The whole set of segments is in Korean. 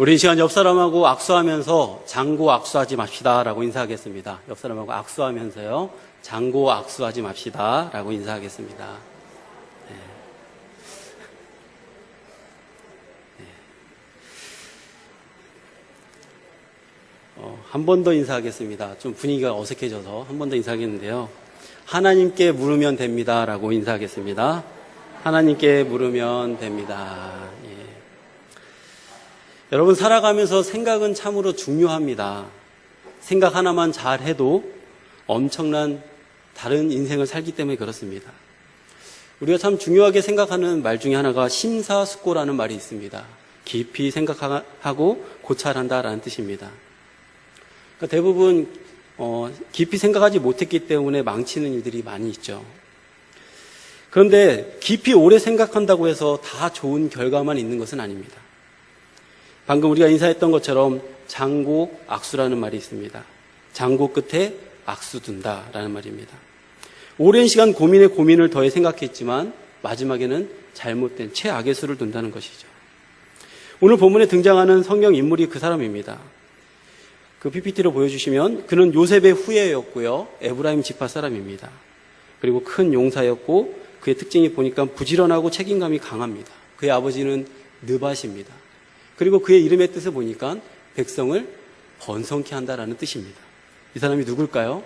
우리 이 시간 옆 사람하고 악수하면서 장고 악수하지 맙시다 라고 인사하겠습니다. 옆 사람하고 악수하면서요, 장고 악수하지 맙시다 라고 인사하겠습니다. 네. 한 번 더 인사하겠습니다. 좀 분위기가 어색해져서 한 번 더 인사하겠는데요. 하나님께 물으면 됩니다 라고 인사하겠습니다. 하나님께 물으면 됩니다. 예. 여러분, 살아가면서 생각은 참으로 중요합니다. 생각 하나만 잘해도 엄청난 다른 인생을 살기 때문에 그렇습니다. 우리가 참 중요하게 생각하는 말 중에 하나가 심사숙고라는 말이 있습니다. 깊이 생각하고 고찰한다라는 뜻입니다. 그러니까 대부분 깊이 생각하지 못했기 때문에 망치는 일들이 많이 있죠. 그런데 깊이 오래 생각한다고 해서 다 좋은 결과만 있는 것은 아닙니다. 방금 우리가 인사했던 것처럼 장고 악수라는 말이 있습니다. 장고 끝에 악수 둔다라는 말입니다. 오랜 시간 고민을 더해 생각했지만 마지막에는 잘못된 최악의 수를 둔다는 것이죠. 오늘 본문에 등장하는 성경 인물이 그 사람입니다. 그 PPT로 보여주시면 그는 요셉의 후예였고요. 에브라임 지파 사람입니다. 그리고 큰 용사였고 그의 특징이 보니까 부지런하고 책임감이 강합니다. 그의 아버지는 느밧입니다. 그리고 그의 이름의 뜻을 보니까 백성을 번성케 한다라는 뜻입니다. 이 사람이 누굴까요?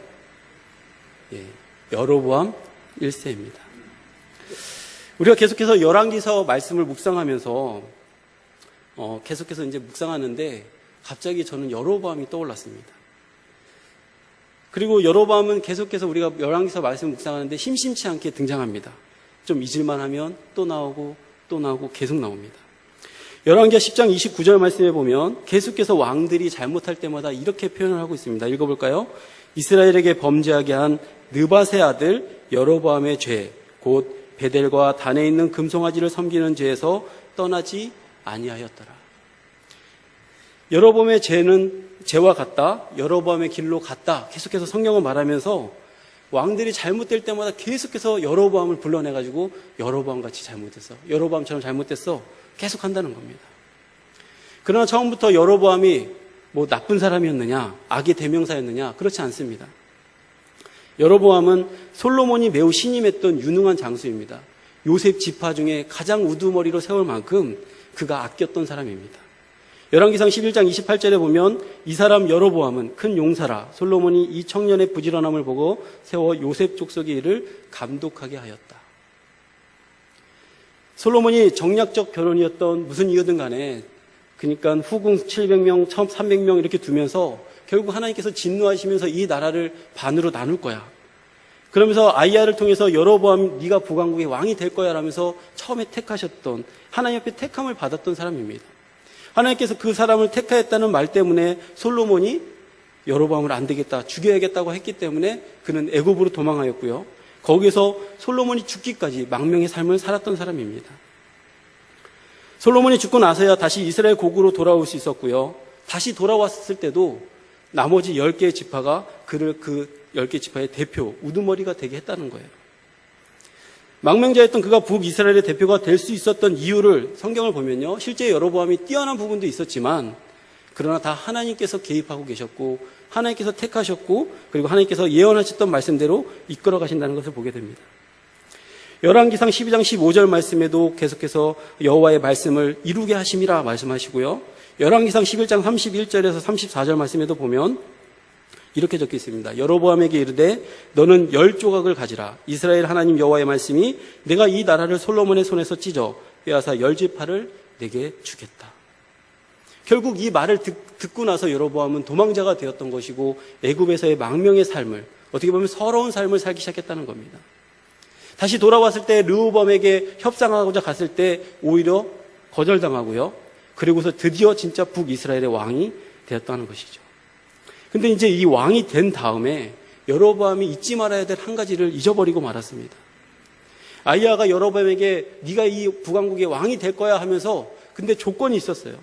예, 여로보암 1세입니다. 우리가 계속해서 열왕기서 말씀을 묵상하면서 계속해서 이제 묵상하는데 갑자기 저는 여로보암이 떠올랐습니다. 그리고 여로보암은 계속해서 우리가 열왕기서 말씀을 묵상하는데 심심치 않게 등장합니다. 좀 잊을만 하면 또 나오고 계속 나옵니다. 열왕기하 10장 29절 말씀에 보면 계속해서 왕들이 잘못할 때마다 이렇게 표현을 하고 있습니다. 읽어볼까요? 이스라엘에게 범죄하게 한 느밧의 아들 여로보암의 죄, 곧 베델과 단에 있는 금송아지를 섬기는 죄에서 떠나지 아니하였더라. 여로보암의 죄는 죄와 같다, 여로보암의 길로 같다, 계속해서 성경은 말하면서 왕들이 잘못될 때마다 계속해서 여로보암을 불러내가지고 여로보암 같이 잘못했어, 여로보암처럼 잘못됐어 계속 한다는 겁니다. 그러나 처음부터 여로보암이 뭐 나쁜 사람이었느냐, 악의 대명사였느냐, 그렇지 않습니다. 여로보암은 솔로몬이 매우 신임했던 유능한 장수입니다. 요셉 지파 중에 가장 우두머리로 세울 만큼 그가 아꼈던 사람입니다. 열왕기상 11장 28절에 보면 이 사람 여로보암은 큰 용사라 솔로몬이 이 청년의 부지런함을 보고 세워 요셉 족속의 일을 감독하게 하였다. 솔로몬이 정략적 결혼이었던 무슨 이유든 간에 그러니까 후궁 700명, 300명 이렇게 두면서 결국 하나님께서 진노하시면서 이 나라를 반으로 나눌 거야. 그러면서 아이야를 통해서 여로보암 네가 북왕국의 왕이 될 거야 라면서 처음에 택하셨던 하나님 앞에 택함을 받았던 사람입니다. 하나님께서 그 사람을 택하였다는 말 때문에 솔로몬이 여로보암을 안 되겠다, 죽여야겠다고 했기 때문에 그는 애굽으로 도망하였고요. 거기서 솔로몬이 죽기까지 망명의 삶을 살았던 사람입니다. 솔로몬이 죽고 나서야 다시 이스라엘 고국으로 돌아올 수 있었고요. 다시 돌아왔을 때도 나머지 10개의 지파가 그를 그 10개 지파의 대표, 우두머리가 되게 했다는 거예요. 망명자였던 그가 북이스라엘의 대표가 될 수 있었던 이유를 성경을 보면요, 실제 여로보암이 뛰어난 부분도 있었지만 그러나 다 하나님께서 개입하고 계셨고 하나님께서 택하셨고 그리고 하나님께서 예언하셨던 말씀대로 이끌어 가신다는 것을 보게 됩니다. 열왕기상 12장 15절 말씀에도 계속해서 여호와의 말씀을 이루게 하심이라 말씀하시고요. 열왕기상 11장 31절에서 34절 말씀에도 보면 이렇게 적혀 있습니다. 여로보암에게 이르되 너는 10조각을 가지라. 이스라엘 하나님 여호와의 말씀이 내가 이 나라를 솔로몬의 손에서 찢어 빼앗아 10지파를 내게 주겠다. 결국 이 말을 듣고 나서 여로보암은 도망자가 되었던 것이고 애굽에서의 망명의 삶을, 어떻게 보면 서러운 삶을 살기 시작했다는 겁니다. 다시 돌아왔을 때 르호보암에게 협상하고자 갔을 때 오히려 거절당하고요. 그리고서 드디어 진짜 북이스라엘의 왕이 되었다는 것이죠. 근데 이제 이 왕이 된 다음에 여로보암이 잊지 말아야 될 한 가지를 잊어버리고 말았습니다. 아이야가 여로보암에게 네가 이 북왕국의 왕이 될 거야 하면서 근데 조건이 있었어요.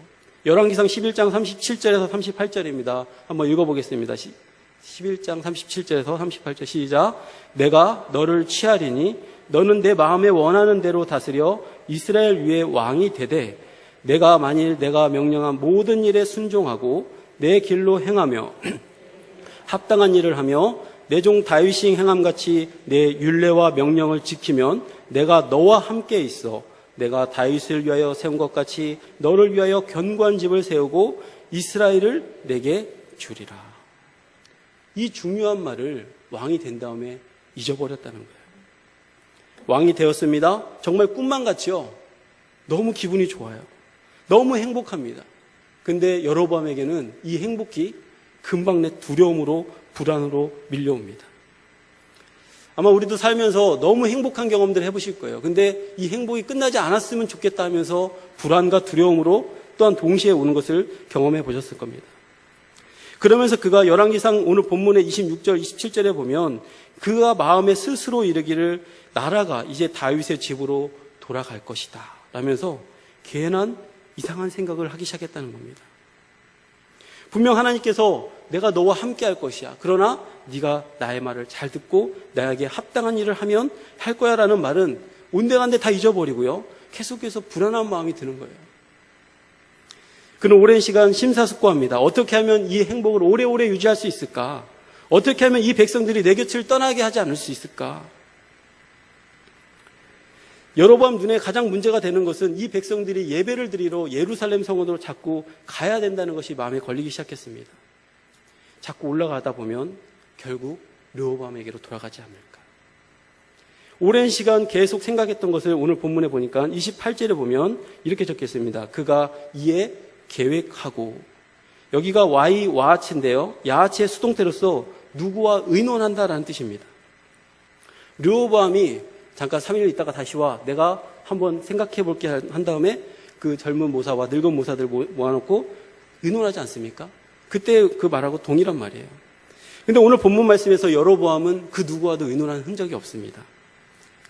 열왕기상 11장 37절에서 38절입니다. 한번 읽어보겠습니다. 11장 37절에서 38절 시작. 내가 너를 취하리니 너는 내 마음에 원하는 대로 다스려 이스라엘 위에 왕이 되되 내가 만일 내가 명령한 모든 일에 순종하고 내 길로 행하며 합당한 일을 하며 내 종 다윗이 행함같이 내 율례와 명령을 지키면 내가 너와 함께 있어 내가 다윗을 위하여 세운 것 같이 너를 위하여 견고한 집을 세우고 이스라엘을 내게 주리라. 이 중요한 말을 왕이 된 다음에 잊어버렸다는 거예요. 왕이 되었습니다. 정말 꿈만 같죠? 너무 기분이 좋아요. 너무 행복합니다. 근데 여로보암에게는 이 행복이 금방 내 두려움으로 불안으로 밀려옵니다. 아마 우리도 살면서 너무 행복한 경험들을 해보실 거예요. 근데 이 행복이 끝나지 않았으면 좋겠다 하면서 불안과 두려움으로 또한 동시에 오는 것을 경험해 보셨을 겁니다. 그러면서 그가 열왕기상 오늘 본문의 26절, 27절에 보면 그가 마음에 스스로 이르기를 나라가 이제 다윗의 집으로 돌아갈 것이다 라면서 괜한 이상한 생각을 하기 시작했다는 겁니다. 분명 하나님께서 내가 너와 함께 할 것이야. 그러나 네가 나의 말을 잘 듣고 나에게 합당한 일을 하면 할 거야 라는 말은 온데간데 다 잊어버리고요. 계속해서 불안한 마음이 드는 거예요. 그는 오랜 시간 심사숙고합니다. 어떻게 하면 이 행복을 오래오래 유지할 수 있을까? 어떻게 하면 이 백성들이 내 곁을 떠나게 하지 않을 수 있을까? 여로보암 눈에 가장 문제가 되는 것은 이 백성들이 예배를 드리러 예루살렘 성으로 자꾸 가야 된다는 것이 마음에 걸리기 시작했습니다. 자꾸 올라가다 보면 결국 르호보암에게로 돌아가지 않을까. 오랜 시간 계속 생각했던 것을 오늘 본문에 보니까 28절에 보면 이렇게 적혀 있습니다. 그가 이에 계획하고, 여기가 와하치인데요. 야하치의 수동태로서 누구와 의논한다라는 뜻입니다. 르호보암이 잠깐 3일 있다가 다시 와. 내가 한번 생각해 볼게 한 다음에 그 젊은 모사와 늙은 모사들 모아놓고 의논하지 않습니까? 그때 그 말하고 동일한 말이에요. 근데 오늘 본문 말씀에서 여로보암은 그 누구와도 의논한 흔적이 없습니다.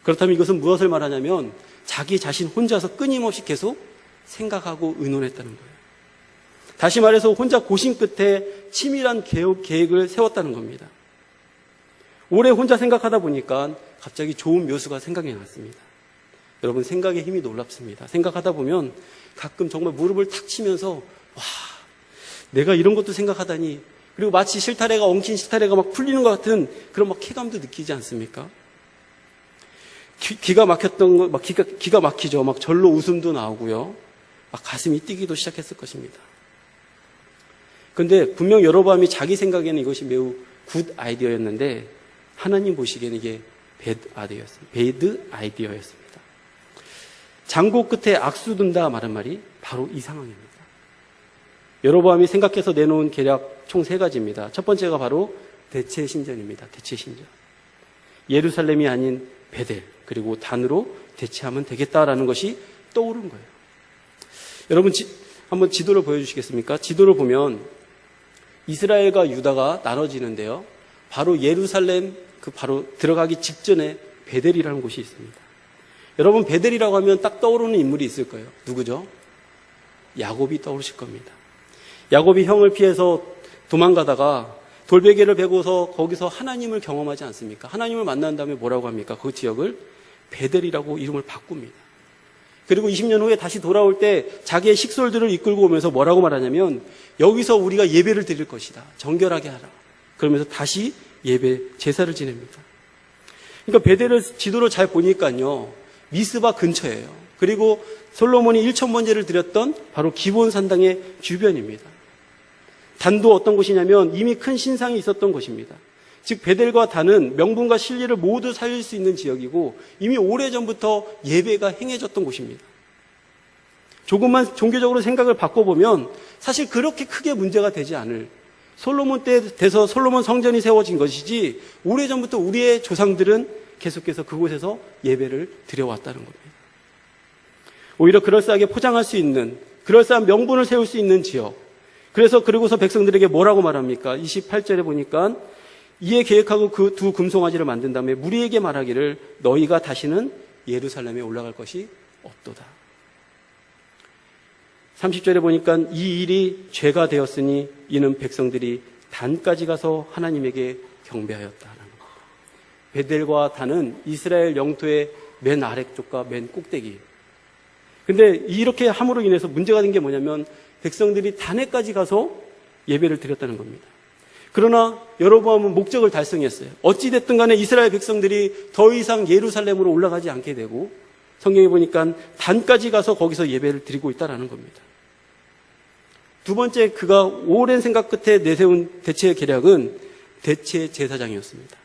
그렇다면 이것은 무엇을 말하냐면 자기 자신 혼자서 끊임없이 계속 생각하고 의논했다는 거예요. 다시 말해서 혼자 고심 끝에 치밀한 계획을 세웠다는 겁니다. 오래 혼자 생각하다 보니까 갑자기 좋은 묘수가 생각이 났습니다. 여러분, 생각의 힘이 놀랍습니다. 생각하다 보면 가끔 정말 무릎을 탁 치면서 와, 내가 이런 것도 생각하다니, 그리고 마치 실타래가 엉킨 실타래가 막 풀리는 것 같은 그런 막 쾌감도 느끼지 않습니까? 기가 막혔던 거, 막 기가 막히죠. 막 절로 웃음도 나오고요. 막 가슴이 뛰기도 시작했을 것입니다. 근데 분명 여로보암이 자기 생각에는 이것이 매우 굿 아이디어였는데 하나님 보시기에는 이게 배드 아이디어였습니다. 장고 끝에 악수 둔다 말한 말이 바로 이 상황입니다. 여로보암이 생각해서 내놓은 계략 총 3가지입니다. 첫 번째가 바로 대체신전입니다. 대체신전. 예루살렘이 아닌 베델 그리고 단으로 대체하면 되겠다라는 것이 떠오른 거예요. 여러분 한번 지도를 보여주시겠습니까? 지도를 보면 이스라엘과 유다가 나눠지는데요. 바로 예루살렘 바로 들어가기 직전에 베델이라는 곳이 있습니다. 여러분, 베델이라고 하면 딱 떠오르는 인물이 있을 거예요. 누구죠? 야곱이 떠오르실 겁니다. 야곱이 형을 피해서 도망가다가 돌베개를 베고서 거기서 하나님을 경험하지 않습니까? 하나님을 만난 다음에 뭐라고 합니까? 그 지역을 베델이라고 이름을 바꿉니다. 그리고 20년 후에 다시 돌아올 때 자기의 식솔들을 이끌고 오면서 뭐라고 말하냐면 여기서 우리가 예배를 드릴 것이다. 정결하게 하라. 그러면서 다시 예배 제사를 지냅니다. 그러니까 베델을 지도를 잘 보니까요. 미스바 근처예요. 그리고 솔로몬이 1,000번제를 드렸던 바로 기브온 산당의 주변입니다. 단도 어떤 곳이냐면 이미 큰 신상이 있었던 곳입니다. 즉 베델과 단은 명분과 진리를 모두 살릴 수 있는 지역이고 이미 오래전부터 예배가 행해졌던 곳입니다. 조금만 종교적으로 생각을 바꿔보면 사실 그렇게 크게 문제가 되지 않을, 솔로몬 때 돼서 솔로몬 성전이 세워진 것이지 오래전부터 우리의 조상들은 계속해서 그곳에서 예배를 드려왔다는 겁니다. 오히려 그럴싸하게 포장할 수 있는, 그럴싸한 명분을 세울 수 있는 지역. 그러고서 백성들에게 뭐라고 말합니까? 28절에 보니까 이에 계획하고 그 두 금송아지를 만든 다음에 무리에게 말하기를 너희가 다시는 예루살렘에 올라갈 것이 없도다. 30절에 보니까 이 일이 죄가 되었으니 이는 백성들이 단까지 가서 하나님에게 경배하였다라는 겁니다. 베델과 단은 이스라엘 영토의 맨 아래쪽과 맨 꼭대기. 근데 이렇게 함으로 인해서 문제가 된 게 뭐냐면 백성들이 단에까지 가서 예배를 드렸다는 겁니다. 그러나 여로보암은 목적을 달성했어요. 어찌됐든 간에 이스라엘 백성들이 더 이상 예루살렘으로 올라가지 않게 되고 성경에 보니까 단까지 가서 거기서 예배를 드리고 있다는 겁니다. 두 번째, 그가 오랜 생각 끝에 내세운 대체 계략은 대체 제사장이었습니다.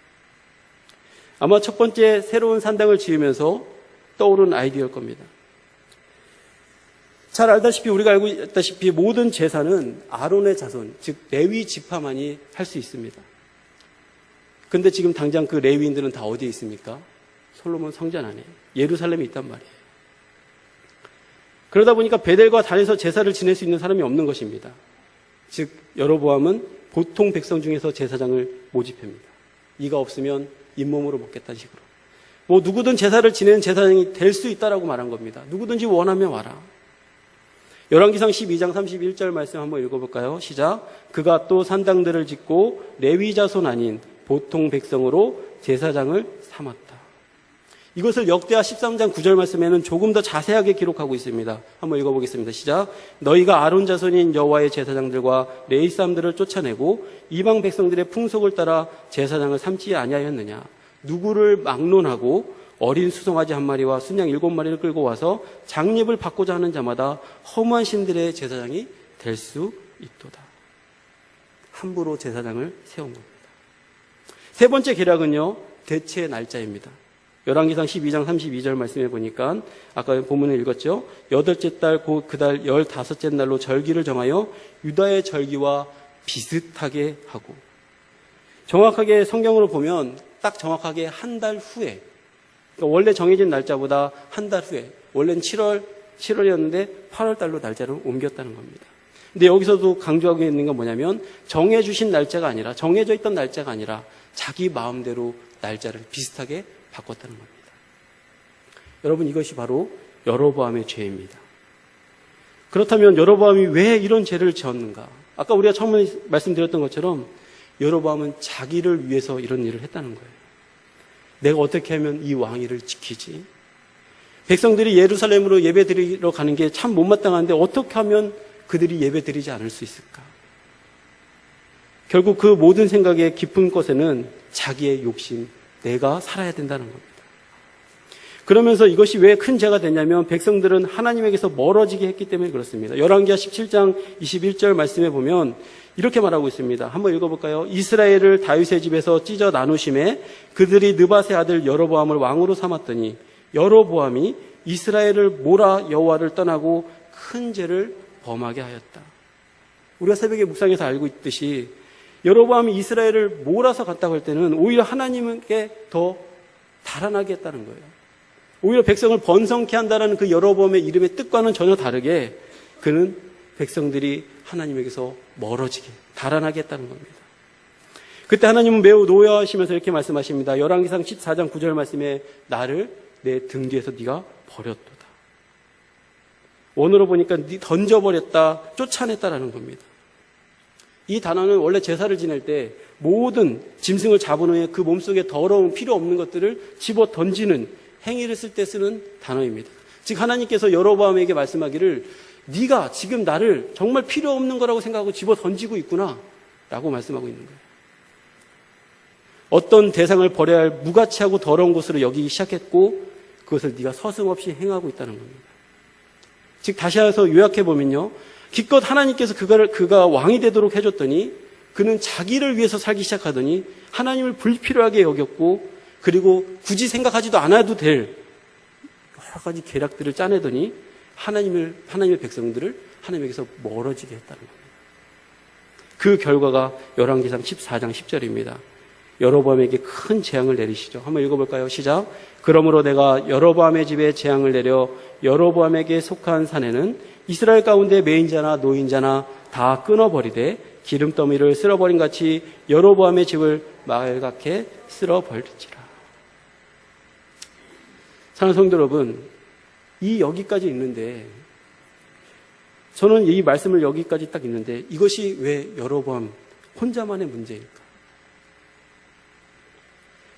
아마 첫 번째 새로운 산당을 지으면서 떠오른 아이디어일 겁니다. 잘 알다시피, 우리가 알고 있다시피 모든 제사는 아론의 자손, 즉 레위 지파만이 할 수 있습니다. 근데 지금 당장 그 레위인들은 다 어디에 있습니까? 솔로몬 성전 안에, 예루살렘에 있단 말이에요. 그러다 보니까 베델과 단에서 제사를 지낼 수 있는 사람이 없는 것입니다. 즉 여로보암은 보통 백성 중에서 제사장을 모집합니다. 이가 없으면 잇몸으로 먹겠다는 식으로. 뭐 누구든 제사를 지내는 제사장이 될 수 있다라고 말한 겁니다. 누구든지 원하면 와라. 열왕기상 12장 31절 말씀 한번 읽어볼까요? 시작. 그가 또 산당들을 짓고 레위 자손 아닌 보통 백성으로 제사장을 삼았다. 이것을 역대하 13장 9절 말씀에는 조금 더 자세하게 기록하고 있습니다. 한번 읽어보겠습니다. 시작. 너희가 아론 자손인 여호와의 제사장들과 레위 사람들을 쫓아내고 이방 백성들의 풍속을 따라 제사장을 삼지 아니하였느냐. 누구를 막론하고 어린 수송아지 한 마리와 순양 7마리를 끌고 와서 장립을 받고자 하는 자마다 허무한 신들의 제사장이 될 수 있도다. 함부로 제사장을 세운 겁니다. 세 번째 계략은요, 대체 날짜입니다. 열왕기상 12장 32절 말씀해 보니까 아까 본문에 읽었죠. 8째 달 곧 그 달 15째 날로 절기를 정하여 유다의 절기와 비슷하게 하고, 정확하게 성경으로 보면 딱 정확하게 한 달 후에, 그러니까 원래 정해진 날짜보다 한 달 후에, 원래는 7월이었는데 8월 달로 날짜를 옮겼다는 겁니다. 근데 여기서도 강조하고 있는 건 뭐냐면 정해주신 날짜가 아니라, 정해져 있던 날짜가 아니라 자기 마음대로 날짜를 비슷하게 바꿨다는 겁니다. 여러분, 이것이 바로 여로보암의 죄입니다. 그렇다면 여로보암이 왜 이런 죄를 지었는가? 아까 우리가 처음에 말씀드렸던 것처럼 여로보암은 자기를 위해서 이런 일을 했다는 거예요. 내가 어떻게 하면 이 왕위를 지키지? 백성들이 예루살렘으로 예배드리러 가는 게 참 못마땅한데 어떻게 하면 그들이 예배드리지 않을 수 있을까? 결국 그 모든 생각의 깊은 곳에는 자기의 욕심, 내가 살아야 된다는 겁니다. 그러면서 이것이 왜 큰 죄가 됐냐면 백성들은 하나님에게서 멀어지게 했기 때문에 그렇습니다. 열왕기하 17장 21절 말씀에 보면 이렇게 말하고 있습니다. 한번 읽어볼까요? 이스라엘을 다윗의 집에서 찢어 나누심에 그들이 느밧의 아들 여로보암을 왕으로 삼았더니 여로보암이 이스라엘을 몰아 여호와를 떠나고 큰 죄를 범하게 하였다. 우리가 새벽에 묵상에서 알고 있듯이 여로보암이 이스라엘을 몰아서 갔다고 할 때는 오히려 하나님께 더 달아나게 했다는 거예요. 오히려 백성을 번성케 한다는 그 여로보암의 이름의 뜻과는 전혀 다르게 그는 백성들이 하나님에게서 멀어지게, 달아나게 했다는 겁니다. 그때 하나님은 매우 노여하시면서 이렇게 말씀하십니다. 열왕기상 14장 9절 말씀에 나를 내 등 뒤에서 네가 버렸도다. 원어로 보니까 던져버렸다, 쫓아냈다라는 겁니다. 이 단어는 원래 제사를 지낼 때 모든 짐승을 잡은 후에 그 몸속에 더러운 필요 없는 것들을 집어 던지는 행위를 쓸 때 쓰는 단어입니다. 즉 하나님께서 여로보암에게 말씀하기를 네가 지금 나를 정말 필요 없는 거라고 생각하고 집어 던지고 있구나 라고 말씀하고 있는 거예요. 어떤 대상을 버려야 할 무가치하고 더러운 것으로 여기기 시작했고 그것을 네가 서슴없이 행하고 있다는 겁니다. 즉 다시 해서 요약해보면요, 기껏 하나님께서 그가 왕이 되도록 해줬더니 그는 자기를 위해서 살기 시작하더니 하나님을 불필요하게 여겼고 그리고 굳이 생각하지도 않아도 될 여러 가지 계략들을 짜내더니 하나님의 백성들을 하나님에게서 멀어지게 했다는 겁니다. 그 결과가 열왕기상 14장 10절입니다. 여로보암에게 큰 재앙을 내리시죠. 한번 읽어볼까요? 시작. 그러므로 내가 여로보암의 집에 재앙을 내려 여로보암에게 속한 산에는 이스라엘 가운데 매인자나 노인자나 다 끊어버리되 기름더미를 쓸어버린 같이 여로보암의 집을 말갛게 쓸어버릴지라. 사랑하는 성도 여러분, 여기까지 있는데 저는 이 말씀을 여기까지 딱 있는데 이것이 왜 여로보암 혼자만의 문제일까?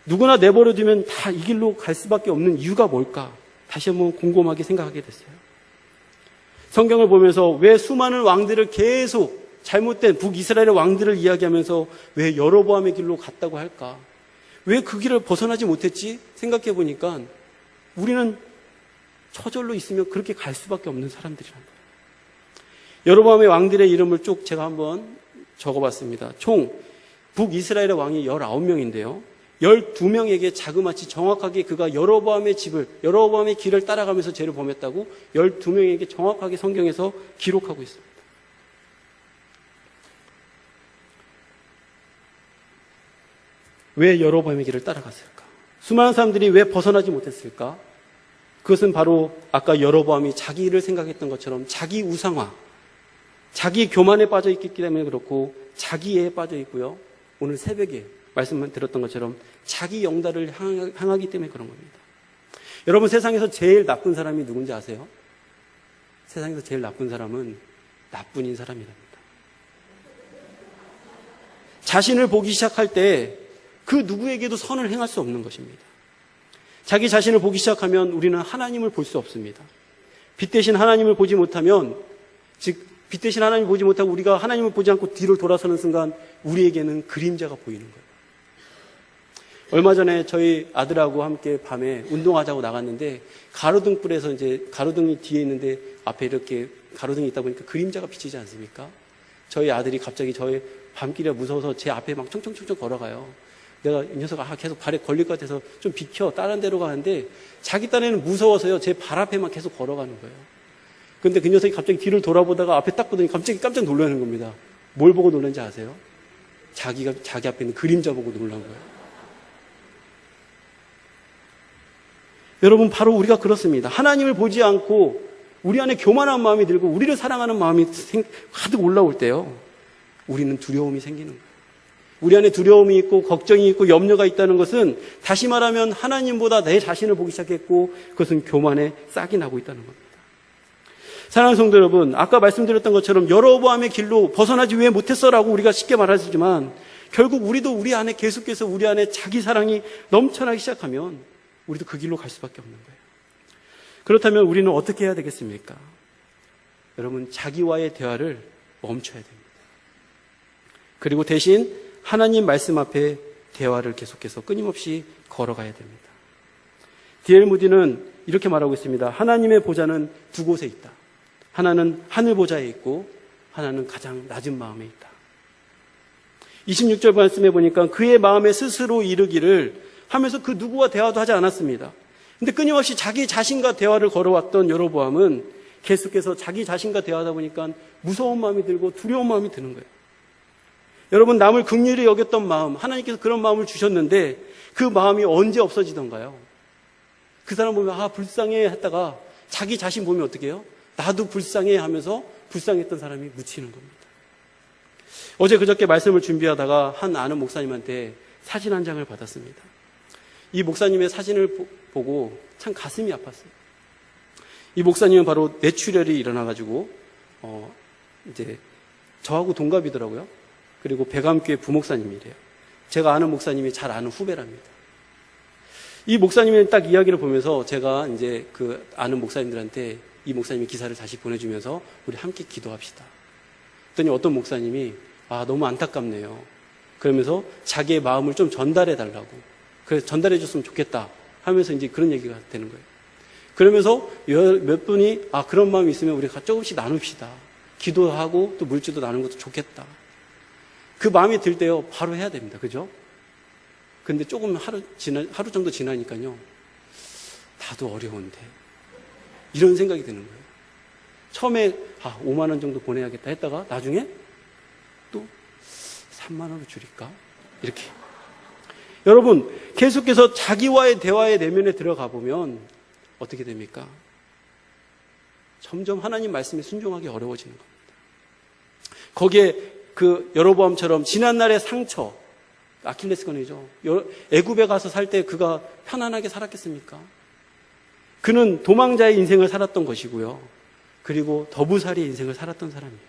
누구나 내버려두면 다 이 길로 갈 수밖에 없는 이유가 뭘까? 다시 한번 곰곰하게 생각하게 됐어요. 성경을 보면서 왜 수많은 왕들을 계속 잘못된 북이스라엘의 왕들을 이야기하면서 왜 여로보암의 길로 갔다고 할까? 왜 그 길을 벗어나지 못했지? 생각해 보니까 우리는 저절로 있으면 그렇게 갈 수밖에 없는 사람들이란 거예요. 여로보암의 왕들의 이름을 쭉 제가 한번 적어봤습니다. 총 북이스라엘의 왕이 19명인데요. 12명에게 자그마치 정확하게 그가 여로보암의 길을 따라가면서 죄를 범했다고 12명에게 정확하게 성경에서 기록하고 있습니다. 왜 여로보암의 길을 따라갔을까? 수많은 사람들이 왜 벗어나지 못했을까? 그것은 바로 아까 여로보암이 자기 일을 생각했던 것처럼 자기 우상화, 자기 교만에 빠져 있기 때문에 그렇고 자기에 빠져 있고요. 오늘 새벽에 말씀만 들었던 것처럼 자기 영달을 향하기 때문에 그런 겁니다. 여러분, 세상에서 제일 나쁜 사람이 누군지 아세요? 세상에서 제일 나쁜 사람은 나뿐인 사람이랍니다. 자신을 보기 시작할 때 그 누구에게도 선을 행할 수 없는 것입니다. 자기 자신을 보기 시작하면 우리는 하나님을 볼 수 없습니다. 빛 대신 하나님을 보지 못하면, 즉 빛 대신 하나님을 보지 못하고 우리가 하나님을 보지 않고 뒤를 돌아서는 순간 우리에게는 그림자가 보이는 거예요. 얼마 전에 저희 아들하고 함께 밤에 운동하자고 나갔는데 가로등불에서 이제 가로등이 뒤에 있는데 앞에 이렇게 가로등이 있다 보니까 그림자가 비치지 않습니까? 저희 아들이 갑자기 저의 밤길이라 무서워서 제 앞에 막 총총총총 걸어가요. 내가 이 녀석 계속 발에 걸릴 것 같아서 좀 비켜 다른 데로 가는데 자기 딴에는 무서워서요 제 발 앞에만 계속 걸어가는 거예요. 근데 그 녀석이 갑자기 뒤를 돌아보다가 앞에 딱 보더니 갑자기 깜짝 놀라는 겁니다. 뭘 보고 놀란지 아세요? 자기 앞에 있는 그림자 보고 놀란 거예요. 여러분, 바로 우리가 그렇습니다. 하나님을 보지 않고 우리 안에 교만한 마음이 들고 우리를 사랑하는 마음이 가득 올라올 때요, 우리는 두려움이 생기는 거예요. 우리 안에 두려움이 있고 걱정이 있고 염려가 있다는 것은 다시 말하면 하나님보다 내 자신을 보기 시작했고 그것은 교만에 싹이 나고 있다는 겁니다. 사랑하는 성도 여러분, 아까 말씀드렸던 것처럼 여로보암의 길로 벗어나지 왜 못했어라고 우리가 쉽게 말하지만 결국 우리도 우리 안에 계속해서 우리 안에 자기 사랑이 넘쳐나기 시작하면 우리도 그 길로 갈 수밖에 없는 거예요. 그렇다면 우리는 어떻게 해야 되겠습니까? 여러분, 자기와의 대화를 멈춰야 됩니다. 그리고 대신 하나님 말씀 앞에 대화를 계속해서 끊임없이 걸어가야 됩니다. D.L. 무디는 이렇게 말하고 있습니다. 하나님의 보좌는 두 곳에 있다. 하나는 하늘 보좌에 있고 하나는 가장 낮은 마음에 있다. 26절 말씀해 보니까 그의 마음에 스스로 이르기를 하면서 그 누구와 대화도 하지 않았습니다. 근데 끊임없이 자기 자신과 대화를 걸어왔던 여로보암은 계속해서 자기 자신과 대화하다 보니까 무서운 마음이 들고 두려운 마음이 드는 거예요. 여러분, 남을 긍휼히 여겼던 마음, 하나님께서 그런 마음을 주셨는데 그 마음이 언제 없어지던가요? 그 사람 보면 불쌍해 했다가 자기 자신 보면 어떻게 해요? 나도 불쌍해 하면서 불쌍했던 사람이 묻히는 겁니다. 어제 그저께 말씀을 준비하다가 한 아는 목사님한테 사진 한 장을 받았습니다. 이 목사님의 사진을 보고 참 가슴이 아팠어요. 이 목사님은 바로 뇌출혈이 일어나가지고 이제 저하고 동갑이더라고요. 그리고 배감교회 부목사님이래요. 제가 아는 목사님이 잘 아는 후배랍니다. 이 목사님의 딱 이야기를 보면서 제가 이제 그 아는 목사님들한테 이 목사님의 기사를 다시 보내주면서 우리 함께 기도합시다. 그랬더니 어떤 목사님이 너무 안타깝네요. 그러면서 자기의 마음을 좀 전달해 달라고. 그래서 전달해 줬으면 좋겠다 하면서 이제 그런 얘기가 되는 거예요. 그러면서 몇 분이 그런 마음이 있으면 우리가 조금씩 나눕시다. 기도하고 또 물질도 나누는 것도 좋겠다. 그 마음이 들 때요, 바로 해야 됩니다. 그죠? 근데 조금 하루 정도 지나니까요, 나도 어려운데. 이런 생각이 드는 거예요. 처음에 5만 원 정도 보내야겠다 했다가 나중에 또 3만 원을 줄일까? 이렇게. 여러분, 계속해서 자기와의 대화의 내면에 들어가 보면 어떻게 됩니까? 점점 하나님 말씀에 순종하기 어려워지는 겁니다. 거기에 그 여로보암처럼 지난날의 상처, 아킬레스건이죠. 애굽에 가서 살 때 그가 편안하게 살았겠습니까? 그는 도망자의 인생을 살았던 것이고요. 그리고 더부살이의 인생을 살았던 사람이에요.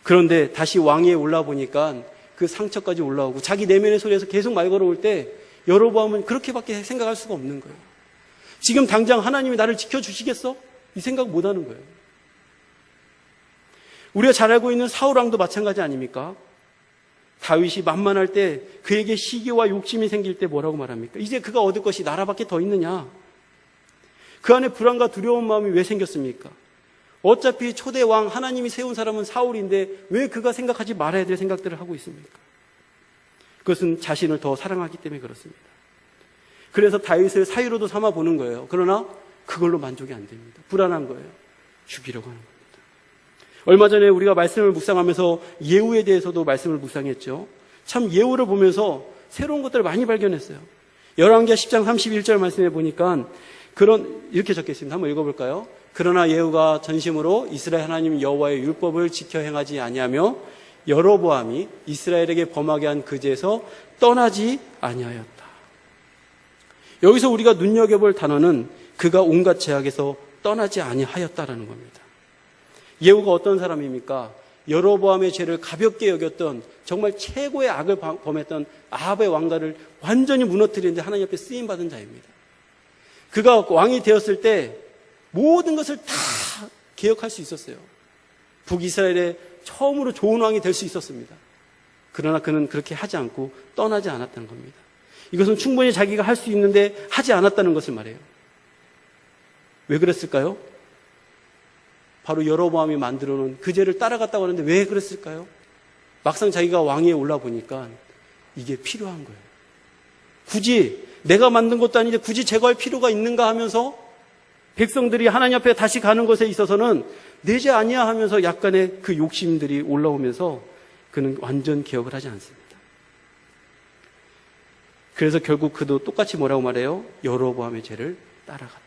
그런데 다시 왕위에 올라보니까 그 상처까지 올라오고 자기 내면의 소리에서 계속 말 걸어올 때 여로보암은 그렇게밖에 생각할 수가 없는 거예요. 지금 당장 하나님이 나를 지켜주시겠어? 이 생각 못하는 거예요. 우리가 잘 알고 있는 사울 왕도 마찬가지 아닙니까? 다윗이 만만할 때 그에게 시기와 욕심이 생길 때 뭐라고 말합니까? 이제 그가 얻을 것이 나라밖에 더 있느냐? 그 안에 불안과 두려운 마음이 왜 생겼습니까? 어차피 초대 왕 하나님이 세운 사람은 사울인데 왜 그가 생각하지 말아야 될 생각들을 하고 있습니까? 그것은 자신을 더 사랑하기 때문에 그렇습니다. 그래서 다윗을 사위로도 삼아 보는 거예요. 그러나 그걸로 만족이 안 됩니다. 불안한 거예요. 죽이려고 하는 겁니다. 얼마 전에 우리가 말씀을 묵상하면서 예후에 대해서도 말씀을 묵상했죠. 참 예후를 보면서 새로운 것들을 많이 발견했어요. 열왕기하 10장 31절 말씀에 보니까 이렇게 적혀 있습니다. 한번 읽어볼까요? 그러나 예후가 전심으로 이스라엘 하나님 여호와의 율법을 지켜 행하지 아니하며 여로보암이 이스라엘에게 범하게 한 그 죄에서 떠나지 아니하였다. 여기서 우리가 눈여겨볼 단어는 그가 온갖 죄악에서 떠나지 아니하였다라는 겁니다. 예후가 어떤 사람입니까? 여로보암의 죄를 가볍게 여겼던 정말 최고의 악을 범했던 아합의 왕가를 완전히 무너뜨리는데 하나님 앞에 쓰임받은 자입니다. 그가 왕이 되었을 때 모든 것을 다 개혁할 수 있었어요. 북이스라엘의 처음으로 좋은 왕이 될 수 있었습니다. 그러나 그는 그렇게 하지 않고 떠나지 않았다는 겁니다. 이것은 충분히 자기가 할 수 있는데 하지 않았다는 것을 말해요. 왜 그랬을까요? 바로 여로보암이 만들어놓은 그 죄를 따라갔다고 하는데 왜 그랬을까요? 막상 자기가 왕위에 올라보니까 이게 필요한 거예요. 굳이 내가 만든 것도 아닌데 굳이 제거할 필요가 있는가 하면서 백성들이 하나님 앞에 다시 가는 것에 있어서는 내 죄 아니야 하면서 약간의 그 욕심들이 올라오면서 그는 완전 개혁을 하지 않습니다. 그래서 결국 그도 똑같이 뭐라고 말해요? 여로보암의 죄를 따라갔다.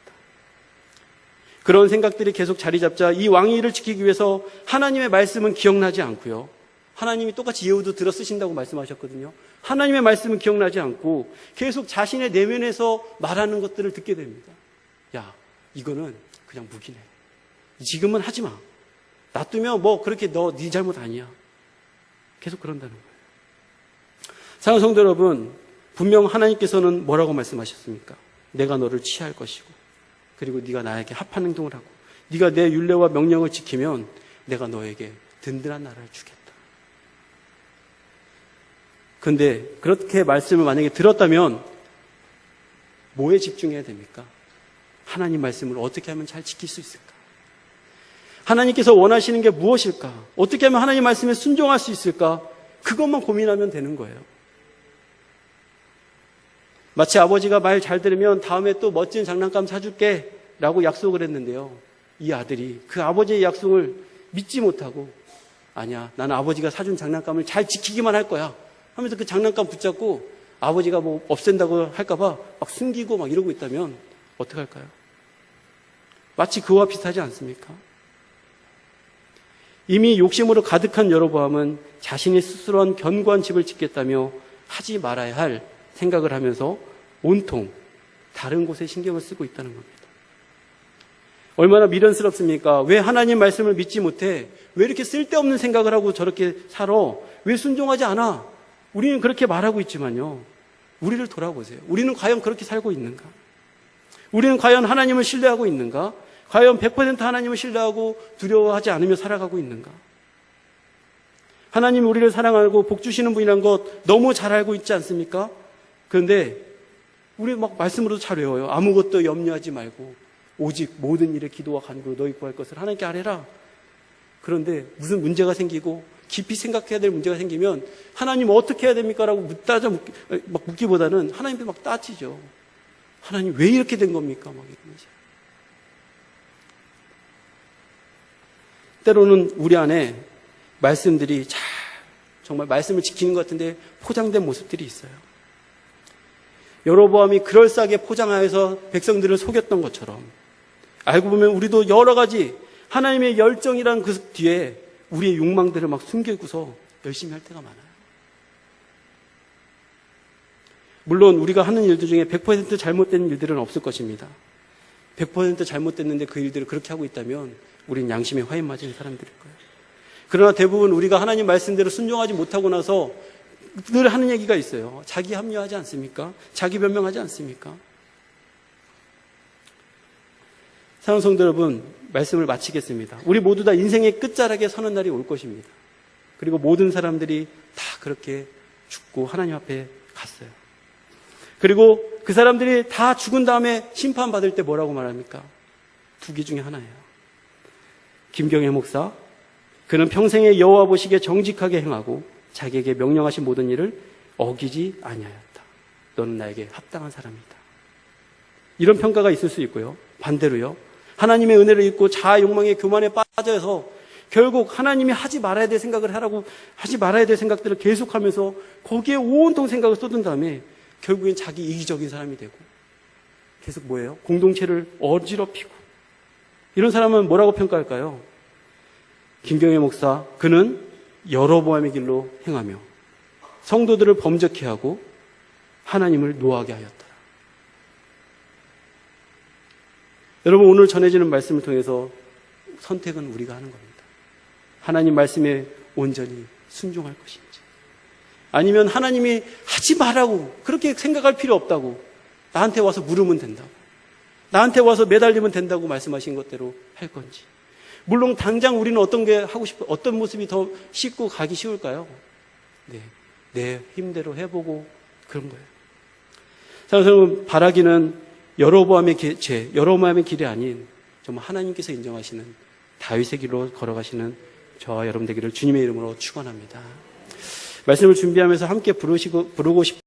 그런 생각들이 계속 자리 잡자 이 왕위를 지키기 위해서 하나님의 말씀은 기억나지 않고요. 하나님이 똑같이 예후도 들어 쓰신다고 말씀하셨거든요. 하나님의 말씀은 기억나지 않고 계속 자신의 내면에서 말하는 것들을 듣게 됩니다. 야, 이거는 그냥 무기네. 지금은 하지 마. 놔두면 뭐 그렇게 네 잘못 아니야. 계속 그런다는 거예요. 사랑하는 성도 여러분, 분명 하나님께서는 뭐라고 말씀하셨습니까? 내가 너를 치할 것이고 그리고 네가 나에게 합한 행동을 하고 네가 내 율례와 명령을 지키면 내가 너에게 든든한 나라를 주겠다. 그런데 그렇게 말씀을 만약에 들었다면 뭐에 집중해야 됩니까? 하나님 말씀을 어떻게 하면 잘 지킬 수 있을까? 하나님께서 원하시는 게 무엇일까? 어떻게 하면 하나님 말씀에 순종할 수 있을까? 그것만 고민하면 되는 거예요. 마치 아버지가 말 잘 들으면 다음에 또 멋진 장난감 사줄게 라고 약속을 했는데요. 이 아들이 그 아버지의 약속을 믿지 못하고 아니야, 나는 아버지가 사준 장난감을 잘 지키기만 할 거야 하면서 그 장난감 붙잡고 아버지가 뭐 없앤다고 할까봐 막 숨기고 막 이러고 있다면 어떡할까요? 마치 그와 비슷하지 않습니까? 이미 욕심으로 가득한 여로보암은 자신이 스스로 한 견고한 집을 짓겠다며 하지 말아야 할 생각을 하면서 온통 다른 곳에 신경을 쓰고 있다는 겁니다. 얼마나 미련스럽습니까? 왜 하나님 말씀을 믿지 못해? 왜 이렇게 쓸데없는 생각을 하고 저렇게 살아? 왜 순종하지 않아? 우리는 그렇게 말하고 있지만요. 우리를 돌아보세요. 우리는 과연 그렇게 살고 있는가? 우리는 과연 하나님을 신뢰하고 있는가? 과연 100% 하나님을 신뢰하고 두려워하지 않으며 살아가고 있는가? 하나님이 우리를 사랑하고 복 주시는 분이란 것 너무 잘 알고 있지 않습니까? 그런데 우리 막 말씀으로도 잘 외워요. 아무것도 염려하지 말고 오직 모든 일에 기도와 간구로 너희 구할 것을 하나님께 아뢰라. 그런데 무슨 문제가 생기고 깊이 생각해야 될 문제가 생기면 하나님 어떻게 해야 됩니까? 라고 묻기보다는 하나님께 막 따지죠. 하나님 왜 이렇게 된 겁니까? 막 이러면서. 때로는 우리 안에 말씀들이 정말 말씀을 지키는 것 같은데 포장된 모습들이 있어요. 여로보암이 그럴싸하게 포장하여서 백성들을 속였던 것처럼 알고 보면 우리도 여러 가지 하나님의 열정이란 그 뒤에 우리의 욕망들을 막 숨기고서 열심히 할 때가 많아요. 물론 우리가 하는 일들 중에 100% 잘못된 일들은 없을 것입니다. 100% 잘못됐는데 그 일들을 그렇게 하고 있다면 우리는 양심에 화인 맞은 사람들일 거예요. 그러나 대부분 우리가 하나님 말씀대로 순종하지 못하고 나서 늘 하는 얘기가 있어요. 자기 합리화하지 않습니까? 자기 변명하지 않습니까? 사랑하는 성도 여러분, 말씀을 마치겠습니다. 우리 모두 다 인생의 끝자락에 서는 날이 올 것입니다. 그리고 모든 사람들이 다 그렇게 죽고 하나님 앞에 갔어요. 그리고 그 사람들이 다 죽은 다음에 심판받을 때 뭐라고 말합니까? 두 개 중에 하나예요. 김경애 목사, 그는 평생에 여호와 보시기에 정직하게 행하고 자기에게 명령하신 모든 일을 어기지 아니하였다. 너는 나에게 합당한 사람이다. 이런 평가가 있을 수 있고요. 반대로요. 하나님의 은혜를 잊고 자아 욕망의 교만에 빠져서 결국 하나님이 하지 말아야 될 생각을 하지 말아야 될 생각들을 계속하면서 거기에 온통 생각을 쏟은 다음에 결국엔 자기 이기적인 사람이 되고 계속 뭐예요? 공동체를 어지럽히고 이런 사람은 뭐라고 평가할까요? 김경애 목사, 그는 여로보암의 길로 행하며 성도들을 범죄케 하고 하나님을 노하게 하였더라. 여러분, 오늘 전해지는 말씀을 통해서 선택은 우리가 하는 겁니다. 하나님 말씀에 온전히 순종할 것인지, 아니면 하나님이 하지 말라고 그렇게 생각할 필요 없다고 나한테 와서 물으면 된다고, 나한테 와서 매달리면 된다고 말씀하신 것대로 할 건지. 물론 당장 우리는 어떤 게 하고 싶어, 어떤 모습이 더 쉽고 가기 쉬울까요? 네, 내 힘대로 해보고 그런 거예요. 자, 여러분, 바라기는 여로보암의 길이 아닌 정말 하나님께서 인정하시는 다윗의 길로 걸어가시는 저와 여러분 되기를 주님의 이름으로 축원합니다. 말씀을 준비하면서 함께 부르고 싶